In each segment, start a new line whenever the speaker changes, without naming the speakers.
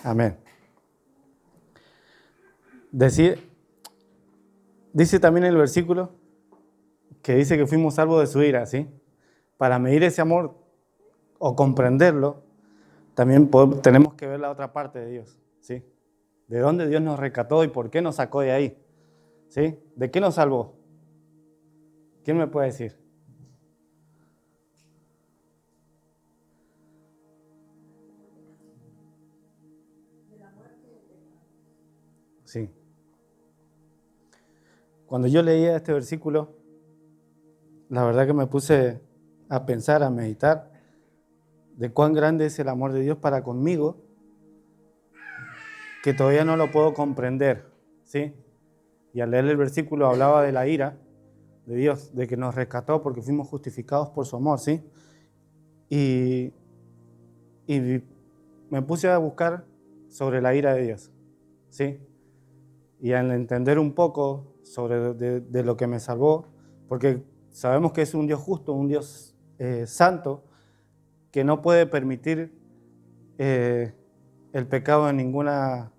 Amén. Dice también en el versículo que dice que fuimos salvos de su ira, ¿sí? Para medir ese amor o comprenderlo, también tenemos que ver la otra parte de Dios, ¿sí? De dónde Dios nos rescató y por qué nos sacó de ahí, ¿sí? ¿De qué nos salvó? ¿Quién me puede decir? Sí. Cuando yo leía este versículo, la verdad que me puse a pensar, a meditar de cuán grande es el amor de Dios para conmigo, que todavía no lo puedo comprender, ¿sí? Y al leer el versículo hablaba de la ira de Dios, de que nos rescató porque fuimos justificados por su amor, ¿sí? Y me puse a buscar sobre la ira de Dios, ¿sí? Y al entender un poco sobre de lo que me salvó, porque sabemos que es un Dios justo, un Dios santo, que no puede permitir el pecado en ninguna...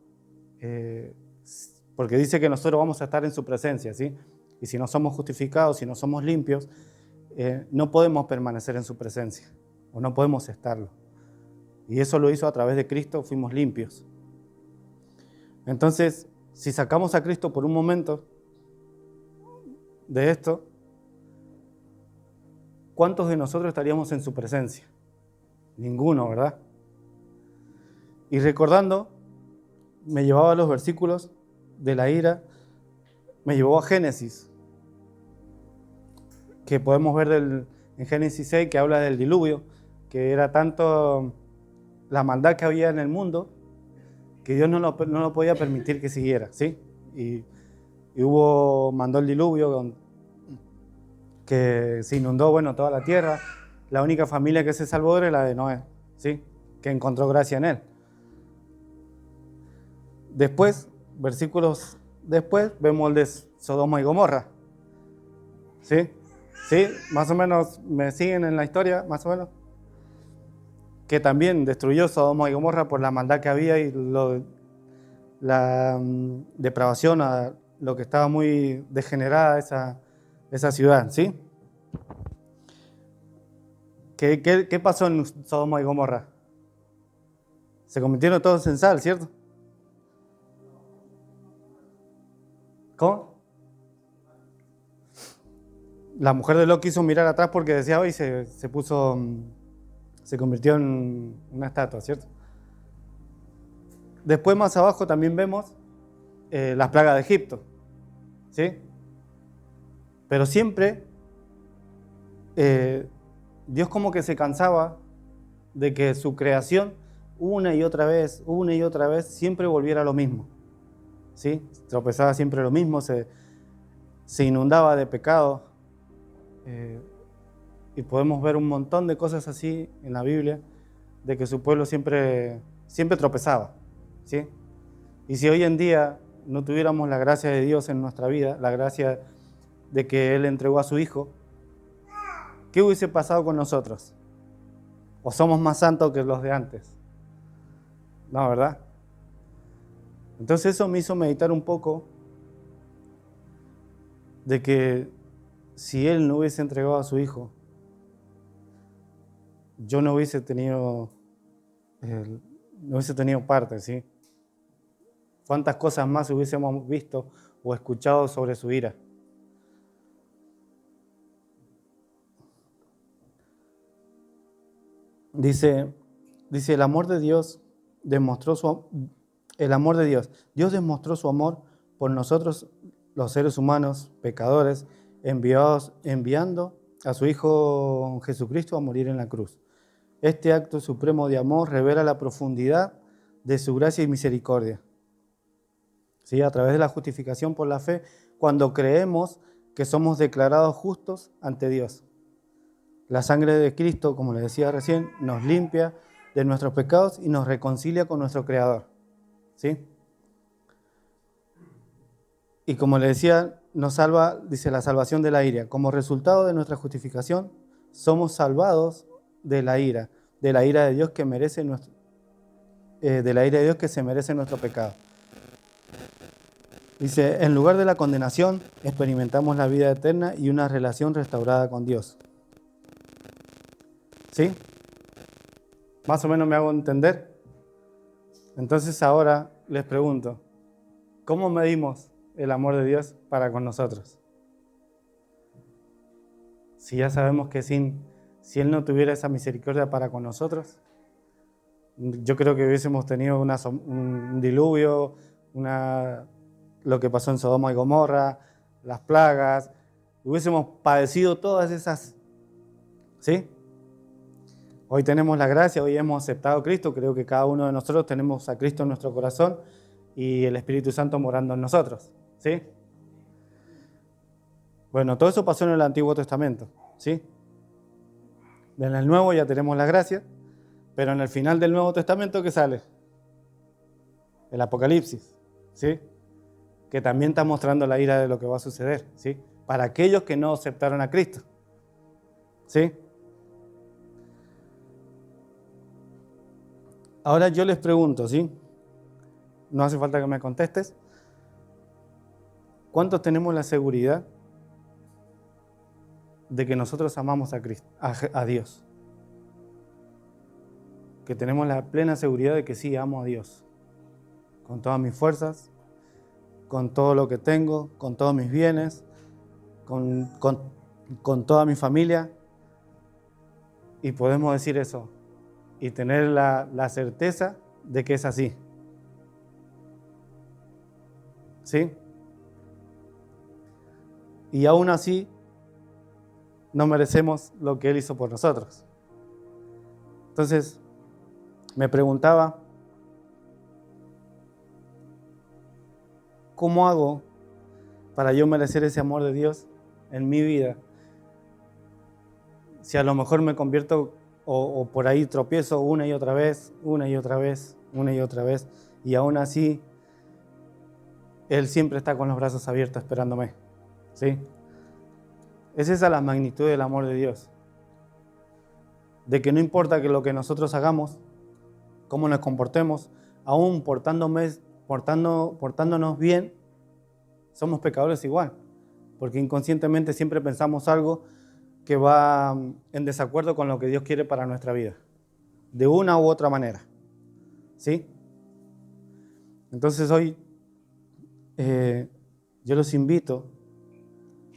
porque dice que nosotros vamos a estar en su presencia, ¿sí? Y si no somos justificados, si no somos limpios, no podemos permanecer en su presencia, o no podemos estarlo. Y eso lo hizo a través de Cristo, fuimos limpios. Entonces, si sacamos a Cristo por un momento de esto, ¿cuántos de nosotros estaríamos en su presencia? Ninguno, ¿verdad? Y recordando, me llevaba a los versículos de la ira, me llevó a Génesis, que podemos ver en Génesis 6, que habla del diluvio, que era tanto la maldad que había en el mundo, que Dios no lo podía permitir que siguiera, ¿sí? Y mandó el diluvio, que se inundó, toda la tierra. La única familia que se salvó era la de Noé, ¿sí? Que encontró gracia en él. Después, versículos después, vemos el de Sodoma y Gomorra, ¿sí? ¿Sí? Más o menos, ¿me siguen en la historia? Más o menos. Que también destruyó Sodoma y Gomorra por la maldad que había y la depravación, a lo que estaba muy degenerada esa ciudad, ¿sí? ¿Qué pasó en Sodoma y Gomorra? Se convirtieron todos en sal, ¿cierto? ¿Cómo? La mujer de Lot quiso mirar atrás porque decía, hoy se convirtió en una estatua, ¿cierto? Después más abajo también vemos las plagas de Egipto, ¿sí? Pero siempre Dios como que se cansaba de que su creación una y otra vez, siempre volviera a lo mismo, ¿sí? Tropezaba siempre lo mismo, se inundaba de pecado. Y podemos ver un montón de cosas así en la Biblia, de que su pueblo siempre tropezaba, ¿sí? Y si hoy en día no tuviéramos la gracia de Dios en nuestra vida, la gracia de que Él entregó a su Hijo, ¿qué hubiese pasado con nosotros? ¿O somos más santos que los de antes? No, ¿verdad? Entonces eso me hizo meditar un poco de que si Él no hubiese entregado a su Hijo, yo no hubiese tenido parte, ¿sí? ¿Cuántas cosas más hubiésemos visto o escuchado sobre su ira? Dice el amor de Dios demostró Dios demostró su amor por nosotros, los seres humanos, pecadores, enviando a su Hijo Jesucristo a morir en la cruz. Este acto supremo de amor revela la profundidad de su gracia y misericordia. ¿Sí? A través de la justificación por la fe, cuando creemos que somos declarados justos ante Dios. La sangre de Cristo, como les decía recién, nos limpia de nuestros pecados y nos reconcilia con nuestro Creador, ¿sí? Y como les decía, nos salva, dice, la salvación de la ira. Como resultado de nuestra justificación, somos salvados de la ira de Dios que merece de la ira de Dios que se merece nuestro pecado. Dice, en lugar de la condenación, experimentamos la vida eterna y una relación restaurada con Dios. ¿Sí? ¿Más o menos me hago entender? Entonces ahora les pregunto, ¿cómo medimos el amor de Dios para con nosotros? Si ya sabemos que si Él no tuviera esa misericordia para con nosotros, yo creo que hubiésemos tenido un diluvio, lo que pasó en Sodoma y Gomorra, las plagas, hubiésemos padecido todas esas, ¿sí? Hoy tenemos la gracia, hoy hemos aceptado a Cristo, creo que cada uno de nosotros tenemos a Cristo en nuestro corazón y el Espíritu Santo morando en nosotros, ¿sí? Bueno, todo eso pasó en el Antiguo Testamento, ¿sí? En el Nuevo ya tenemos la gracia, pero en el final del Nuevo Testamento, ¿qué sale? El Apocalipsis, ¿sí? Que también está mostrando la ira de lo que va a suceder, ¿sí? Para aquellos que no aceptaron a Cristo, ¿sí? Ahora yo les pregunto, ¿sí? No hace falta que me contestes. ¿Cuántos tenemos la seguridad de que nosotros amamos a Cristo, a Dios? Que tenemos la plena seguridad de que sí, amo a Dios. Con todas mis fuerzas, con todo lo que tengo, con todos mis bienes, con toda mi familia. Y podemos decir eso y tener la certeza de que es así. ¿Sí? Y aún así, no merecemos lo que Él hizo por nosotros. Entonces, me preguntaba, ¿cómo hago para yo merecer ese amor de Dios en mi vida? Si a lo mejor me convierto o por ahí tropiezo una y otra vez, una y otra vez, una y otra vez, y aún así, Él siempre está con los brazos abiertos esperándome, ¿sí? Es esa la magnitud del amor de Dios. De que no importa que lo que nosotros hagamos, cómo nos comportemos, aún portándonos bien, somos pecadores igual. Porque inconscientemente siempre pensamos algo que va en desacuerdo con lo que Dios quiere para nuestra vida. De una u otra manera. ¿Sí? Entonces hoy yo los invito,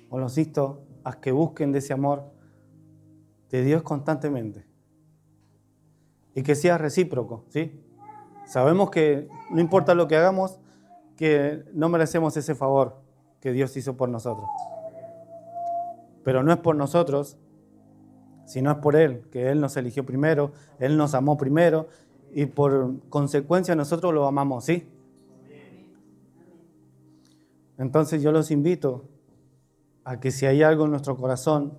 o los insto a que busquen de ese amor de Dios constantemente. Y que sea recíproco, ¿sí? Sabemos que no importa lo que hagamos, que no merecemos ese favor que Dios hizo por nosotros. Pero no es por nosotros, sino es por Él, que Él nos eligió primero, Él nos amó primero y por consecuencia nosotros lo amamos, ¿sí? Entonces yo los invito a que si hay algo en nuestro corazón,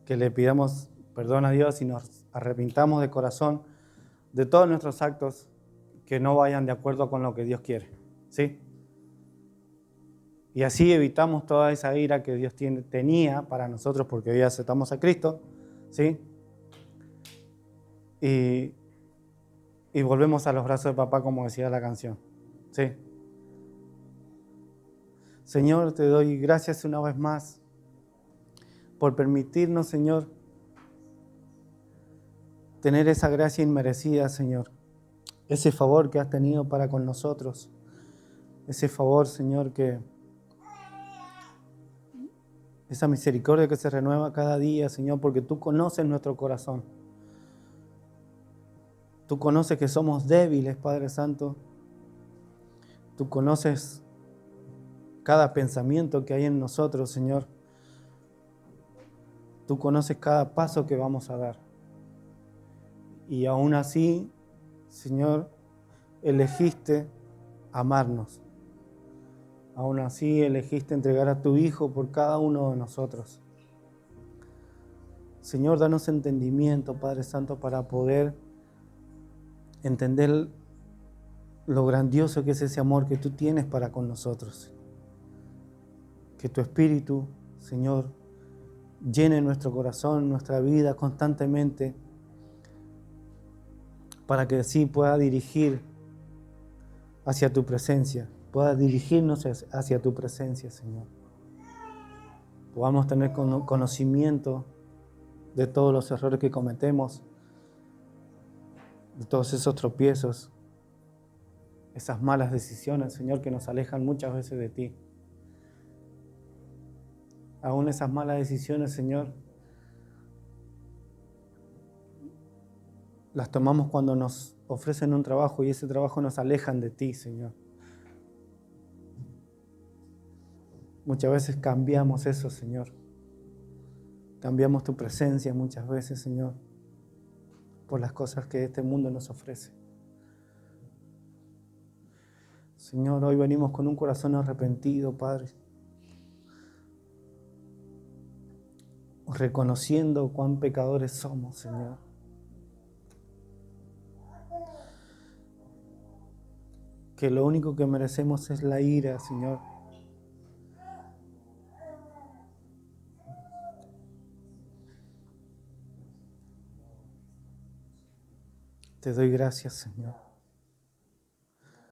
que le pidamos perdón a Dios y nos arrepintamos de corazón de todos nuestros actos que no vayan de acuerdo con lo que Dios quiere, ¿sí? Y así evitamos toda esa ira que Dios tenía para nosotros porque hoy aceptamos a Cristo, ¿sí? Y volvemos a los brazos de papá, como decía la canción, ¿sí? Señor, te doy gracias una vez más por permitirnos, Señor, tener esa gracia inmerecida, Señor. Ese favor que has tenido para con nosotros. Ese favor, Señor, esa misericordia que se renueva cada día, Señor, porque tú conoces nuestro corazón. Tú conoces que somos débiles, Padre Santo. Tú conoces cada pensamiento que hay en nosotros, Señor. Tú conoces cada paso que vamos a dar. Y aún así, Señor, elegiste amarnos. Aún así, elegiste entregar a tu Hijo por cada uno de nosotros. Señor, danos entendimiento, Padre Santo, para poder entender lo grandioso que es ese amor que tú tienes para con nosotros. Que tu Espíritu, Señor, llene nuestro corazón, nuestra vida constantemente, para que así pueda dirigir hacia tu presencia, pueda dirigirnos hacia tu presencia, Señor. Podamos tener conocimiento de todos los errores que cometemos, de todos esos tropiezos, esas malas decisiones, Señor, que nos alejan muchas veces de ti. Aún esas malas decisiones, Señor, las tomamos cuando nos ofrecen un trabajo y ese trabajo nos alejan de ti, Señor. Muchas veces cambiamos eso, Señor. Cambiamos tu presencia muchas veces, Señor, por las cosas que este mundo nos ofrece. Señor, hoy venimos con un corazón arrepentido, Padre, reconociendo cuán pecadores somos, Señor. Que lo único que merecemos es la ira, Señor. Te doy gracias, Señor.